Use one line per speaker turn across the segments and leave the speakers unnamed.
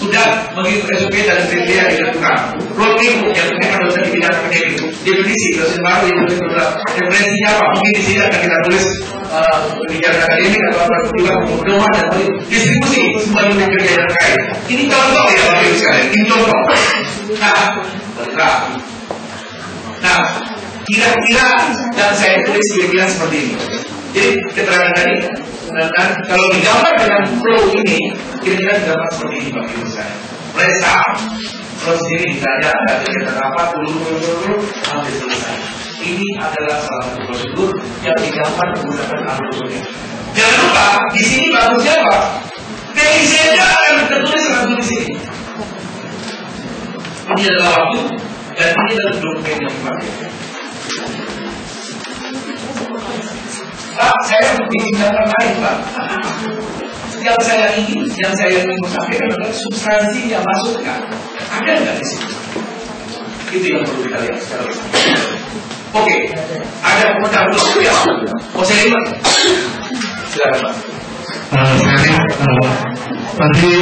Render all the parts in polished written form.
sudah mengikuti SOP dan kriteria yang ditentukan. Program yang diberikan dosen di bidang akademik. Definisi dosen baru yang ditentukan. Referensinya apa? Mungkin di sini akan kita tulis bidang akademik atau apa juga pedoman dan distribusi semua unit kerja yang terkait. Ini contoh ya Bapak Ibu sekalian. Ini contoh. Nah, kira-kira yang saya tulis kira-kira seperti ini. Jadi keterangan tadi, dan kalau digambar dengan flow ini, kira-kira digambar seperti ini Bapak Ibu sekalian. Mereka terus sini ditanya ada kegiatan apa, dulu sampai selesai. Ini adalah salah satu prosedur yang digambar menggunakan algoritma. Jangan lupa di sini bagusnya apa? PIC-nya akan tertulis langsung di sini. Ini adalah waktu dan ini adalah dokumen yang dipakai. Pak, saya bikin gambar lain, Pak. Yang saya ingin sampaikan adalah substansi yang masukkan. Ada nggak di sini? Itu yang perlu kita lihat secara bersama. Oke, ada komentar dulu ya. Mau saya lihat? Silakan, Pak.
Tadi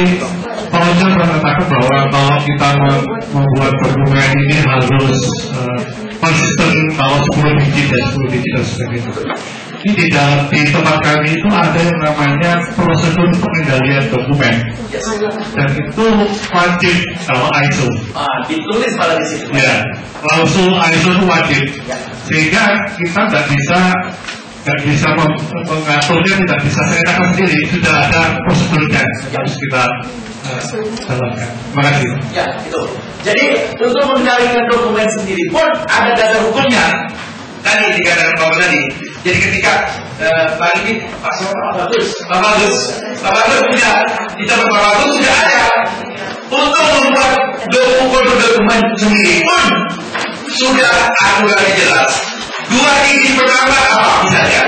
Pak Ojan mengatakan bahwa kalau kita membuat dokumen ini harus konsisten kalau 10 digit dan 10 digit dan sebagainya. Ini di tempat kami itu ada yang namanya prosedur pengendalian dokumen, dan itu wajib kalau ISO.
Ditulis pada di situ.
Ya, klausul ISO itu wajib, sehingga kita nggak bisa mengaturnya, tidak bisa seenaknya sendiri. Sudah ada prosedurnya yang harus kita jalankan. Terima kasih.
Ya, itu. Jadi untuk mengendalikan dokumen sendiri pun ada dasar hukumnya. Tadi dikatakan Bapak tadi. Jadi ketika Pak ini Pak Bagus punya di tempat Pak Bagus sudah ada untuk membuat dokumen sendiri pun sudah aturannya jelas. 2 digit pertama apa misalnya,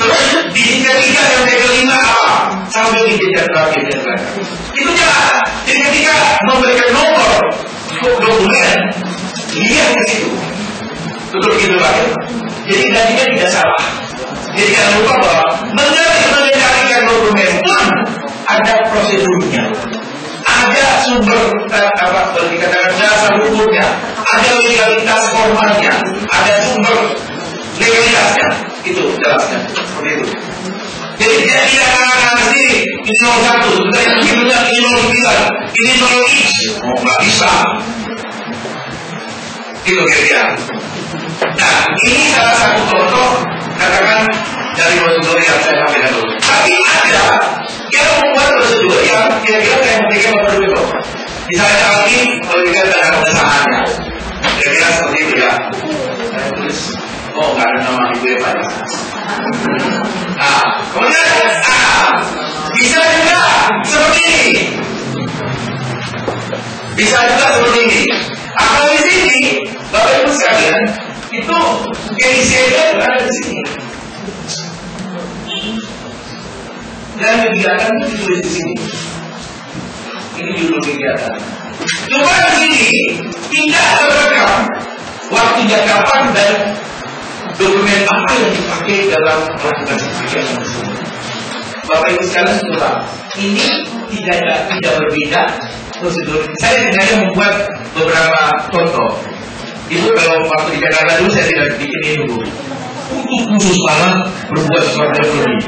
terus digit ketiga sampai kelima apa, sampai digit yang terakhir dan terakhir. Itu jelas. Jadi ketika memberikan nomor dokumen, lihat ke situ. Betul begitu Pak. Jadi tadinya tidak salah. Jadi jangan lupa bahwa mengendalikan dokumen pun ada prosedurnya, ada sumber boleh dikatakan dasar hukumnya, ada legalitas formalnya, ada sumber legalitasnya. Itu jelasnya seperti itu. Jadi tidak dikatakan sendiri ini 01, sebentar yang sebelumnya ini 09, ini 0x, nggak bisa. Itu kira-kira. Nah, ini salah satu contoh katakan dari prosedur yang saya sampaikan dulu. Tapi ada yang membuat prosedur yang kira-kira saya memikirkan seperti itu. Misalnya lagi memberikan dana pengesahannya, kira-kira seperti itu ya. Saya tulis, nggak ada nama ibu ya Pak. Nah, kemudian bisa juga seperti ini. Bisa juga seperti ini. Kalau di sini, Bapak Ibu sekalian, itu PIC-nya ada di sini. Dan kegiatan itu ditulis di sini. Ini judul kegiatan. Cuma di sini tidak terekam waktunya kapan dan dokumen apa yang dipakai dalam melakukan kegiatan tersebut. Bapak Ibu sekalian sudah, ini tidak berbeda prosedur. Saya sengaja membuat beberapa contoh. Itu kalau waktu di Jakarta dulu saya tidak bikin ini dulu. Untuk khusus banget berbuat sesuatu yang lebih.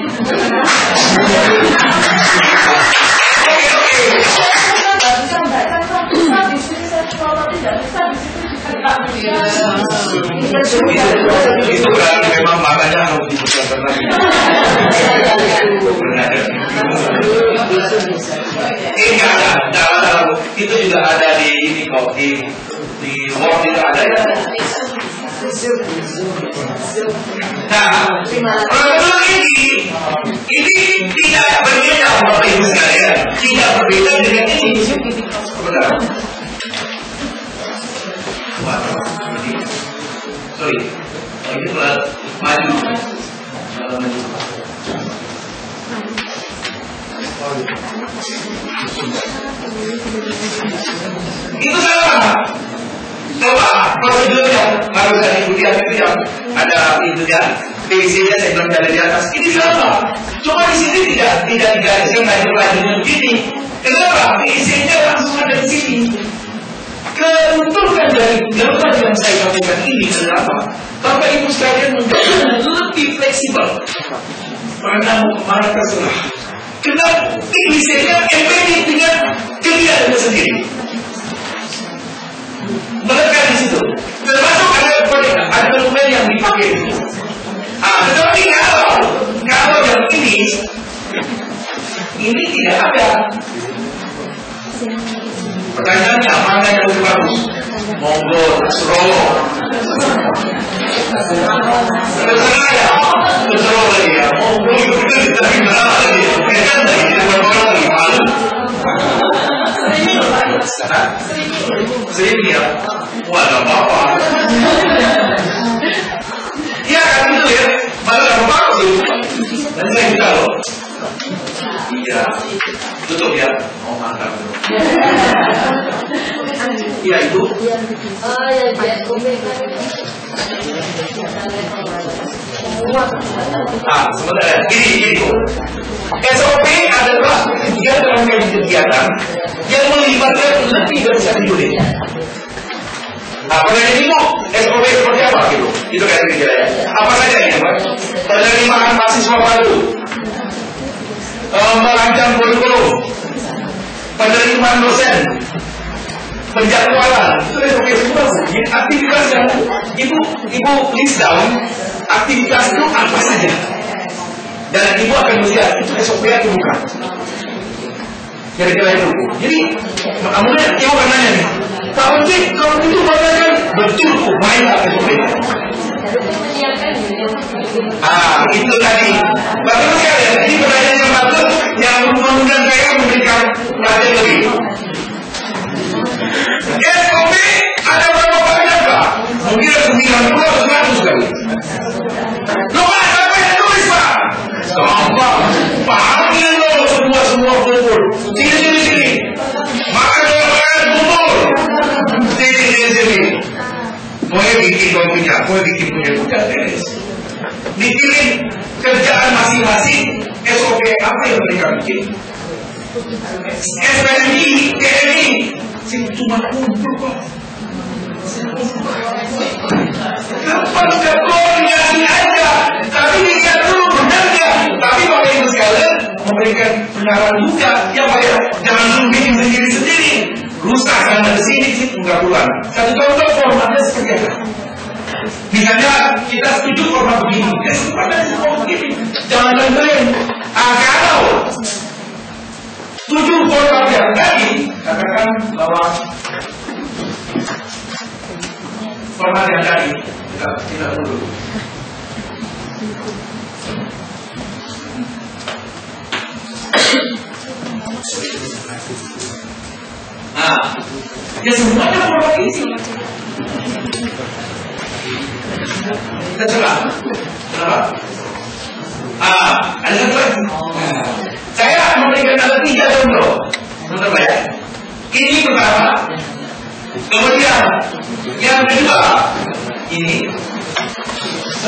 Itu berarti memang makanya harus dipersiapkan lagi. Ini ada, itu juga ada di ini kok di Word itu ada ya. Nah, prosedur ini tidak berbeda Bapak Ibu sekalian, tidak berbeda dengan ini. Benar. Sorry, ini pelan maju. Itu salah. Coba prosedurnya baru saya ikuti itu yang ada itu ya. PIC-nya saya bilang dari atas. Ini salah. Cuma di sini tidak digariskan lagi begini. Kenapa? PIC-nya langsung yang saya sampaikan ini adalah apa? Bapak Ibu sekalian menjadi lebih fleksibel. Karena mau kemana terserah. Karena Indonesia embedded dengan kegiatannya sendiri. Melekat di situ. Termasuk ada dokumen yang dipakai. Tetapi kalau yang ini tidak ada. Pertanyaannya mana yang lebih bagus? Monggo terserah. Terserah ya. Terserah lagi ya. Monggo itu tapi mana lagi? Kan lagi orang lagi malu. Seribu ya. Waduh apa? Ya kan itu ya. Malah nggak apa-apa tuh. Dan saya juga loh. Iya. Tutup ya. Oh mantap. Iya Ibu.
Oh ya
sebentar ya. Gini Bu. SOP adalah kegiatan yang melibatkan lebih dari satu unit. Pertanyaan ini Bu, SOP seperti apa gitu? Itu kayak gini ya. Apa saja ini Pak? Penerimaan mahasiswa baru, merancang kurikulum, penerimaan dosen, penjadwalan, itu SOP semua. Aktivitas yang Ibu list down, aktivitas itu apa saja? Dan Ibu akan melihat itu SOP atau bukan. Kira-kira itu. Jadi, kemudian Ibu akan nanya nih, Pak Menteri, kalau itu bagian betul kok main apa SOP? Itu tadi. Bapak sekalian, ini pertanyaan yang bagus yang mengundang saya memberikan perhatian lebih. SOP ada berapa banyak Pak? Mungkin 90 atau 100 kali. Loh Pak, apa yang tulis Pak? Gampang. Panggil loh semua kumpul. Sini. Makan kumpul. Sini. Mau bikin punya, bukan beres. Dikirim kerjaan masing-masing, SOP apa yang mereka bikin? SPMI, TNI, cuma kumpul kok. Kenapa koordinasi aja? Tapi dilihat dulu benar nggak? Tapi Bapak Ibu sekalian memberikan penawaran juga, ya Pak ya, jangan dulu bikin sendiri. Rusak karena di sini enggak pulang. Satu contoh formatnya seperti apa? Misalnya kita setuju format begini, formatnya format begini. Jangan dengerin. Kalau setuju format yang tadi, katakan bahwa format yang tadi kita dulu. Ya semuanya format ini. Kita coba. Kenapa? Ada satu lagi. Saya memberikan ada 3 contoh. Contoh ya. Ini pertama. Kemudian yang kedua ini.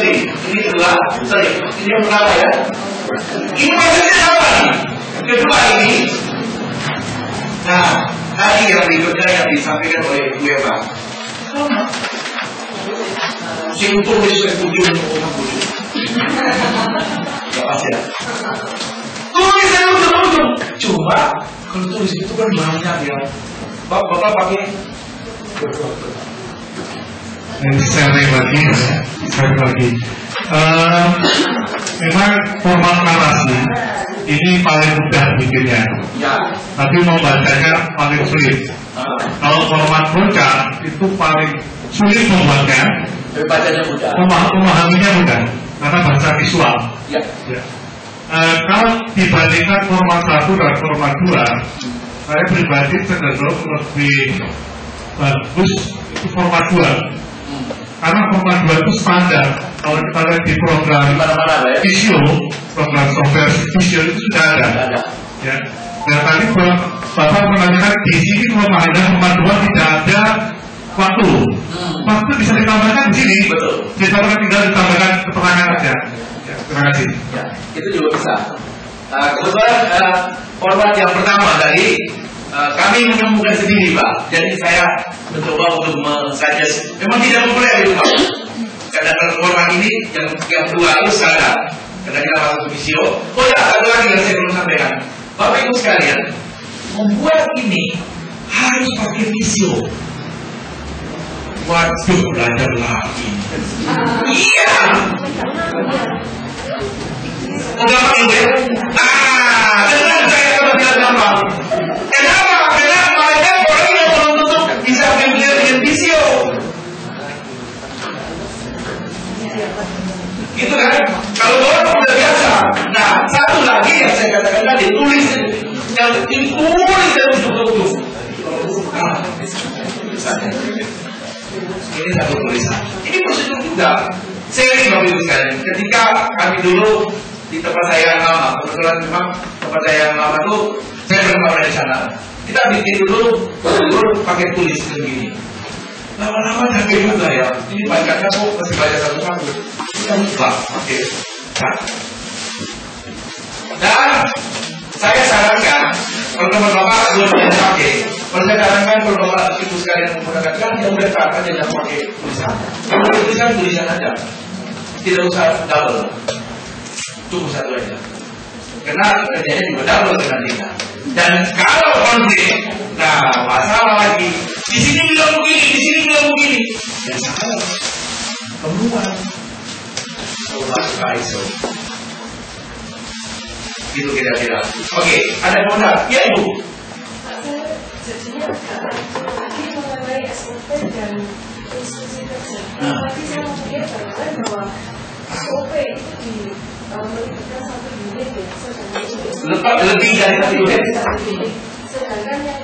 Ini kedua. Ini yang pertama ya. Ini maksudnya apa nih? Kedua ini. Tadi yang berikutnya yang disampaikan oleh Bu Eva. Simpul itu tujuh. Lepas ya. Tulis saya ujung. Cuma kalau tulis itu kan banyak ya. Bapak pakai.
Sharing lagi. Memang format narasi ini paling mudah bikinnya.
Ya.
Tapi mau bacanya paling sulit. Kalau format bocah itu paling sulit membuatnya.
Bacanya mudah.
Memahaminya mudah karena bahasa visual.
Ya.
Kalau dibandingkan format 1 dan format 2, saya pribadi cenderung lebih bagus itu format 2. Karena format 2 itu standar. Kalau kita lihat di program Visio, program software Visio itu sudah ada. Ya. Dan tadi Bapak menanyakan di sini kelemahannya format 2 tidak ada waktu. Waktu bisa ditambahkan di sini.
Betul.
Tinggal ditambahkan keterangan saja. Ya, terima kasih.
Ya, itu juga bisa. Kebetulan format yang pertama dari kami menemukan sendiri Pak. Jadi saya mencoba untuk men-suggest. Memang tidak populer itu Pak. Karena format ini yang kedua itu sadar. Karena kita masuk ke visio. Oh ya, satu lagi yang saya belum sampaikan. Bapak Ibu sekalian, membuat ini harus pakai visio. Waduh, belajar lagi. Iya. Udah pakai ya? Dengan saya kalau bilang apa? Kenapa? Karena banyak orang yang belum tentu bisa belajar dengan visio. Gitu kan? Kalau orang udah biasa. Nah, satu lagi yang saya katakan tadi, tulis yang ditulis dan ujuk-ujuk. Ini satu tulisan. Ini prosedur juga. Sering Bapak Ibu sekalian. Ketika kami dulu di tempat saya yang lama, kebetulan memang tempat saya yang lama itu saya berapa di sana. Kita bikin dulu pakai tulis begini. Lama-lama capek juga ya. Ini bacanya kok masih baca satu-satu. Kita lupa. Oke. Dan saya sarankan kalau teman-teman belum bisa pakai. Kalau saya sarankan kalau Bapak Ibu sekalian menggunakan kan yang udah tak aja jangan pakai tulisan. Kalau tulisan aja. Tidak usah double. Cukup satu aja. Karena kerjanya juga double nantinya. Dan kalau konflik, nah masalah lagi. Di sini bilang begini, di sini bilang begini. Dan salah. Kemudian kalau masuk ke ISO. Gitu kira-kira. Oke, ada komentar? Ya Ibu.
Jadinya ini mengenai SOP dan instruksi kerja. Tapi saya mau mengatakan bahwa SOP itu melibatkan satu unit ya.
Lebih dari satu unit.
Sedangkan yang